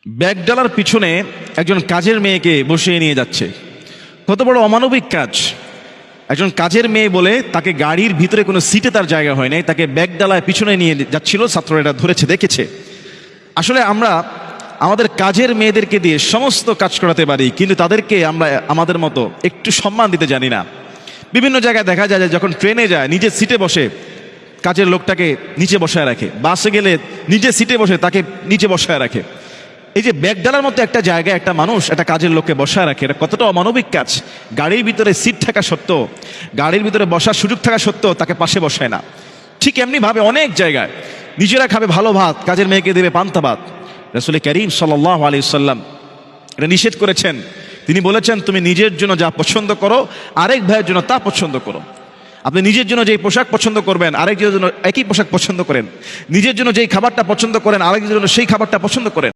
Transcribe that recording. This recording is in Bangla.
ব্যাগ ডালার পিছনে একজন কাজের মেয়েকে বসিয়ে নিয়ে যাচ্ছে। কত বড় অমানবিক কাজ! একজন কাজের মেয়ে বলে তাকে গাড়ির ভিতরে কোনো সিটে তার জায়গা হয় নাই, তাকে ব্যাগ ডালায় পিছনে নিয়ে যাচ্ছিল। ছাত্ররা এটা ধরেছে, দেখেছে। আসলে আমরা আমাদের কাজের মেয়েদেরকে দিয়ে সমস্ত কাজ করাতে পারি, কিন্তু তাদেরকে আমরা আমাদের মতো একটু সম্মান দিতে জানি না। বিভিন্ন জায়গায় দেখা যায় যে যখন ট্রেনে যায় নিজের সিটে বসে কাজের লোকটাকে নিচে বসায় রাখে, বাসে গেলে নিজের সিটে বসে তাকে নিচে বসায় রাখে। এই যে ব্যাগ ডালার মতো একটা জায়গায় একটা মানুষ একটা কাজের লোককে বসায় রাখে, এটা কতটা অমানবিক কাজ! গাড়ির ভিতরে সিট থাকা সত্ত্বেও, গাড়ির ভিতরে বসার সুযোগ থাকা সত্ত্বেও তাকে পাশে বসায় না। ঠিক এমনিভাবে অনেক জায়গায় নিজেরা খাবে ভালো ভাত, কাজের মেয়েকে দেবে পান্তা ভাত। রাসূল করিম সাল্লাল্লাহু আলাইহি ওয়াসাল্লাম এটা নিষেধ করেছেন। তিনি বলেছেন, তুমি নিজের জন্য যা পছন্দ করো আরেক ভাইয়ের জন্য তা পছন্দ করো। আপনি নিজের জন্য যেই পোশাক পছন্দ করবেন আরেকজনের জন্য একই পোশাক পছন্দ করেন। নিজের জন্য যেই খাবারটা পছন্দ করেন আরেকজনের জন্য সেই খাবারটা পছন্দ করেন।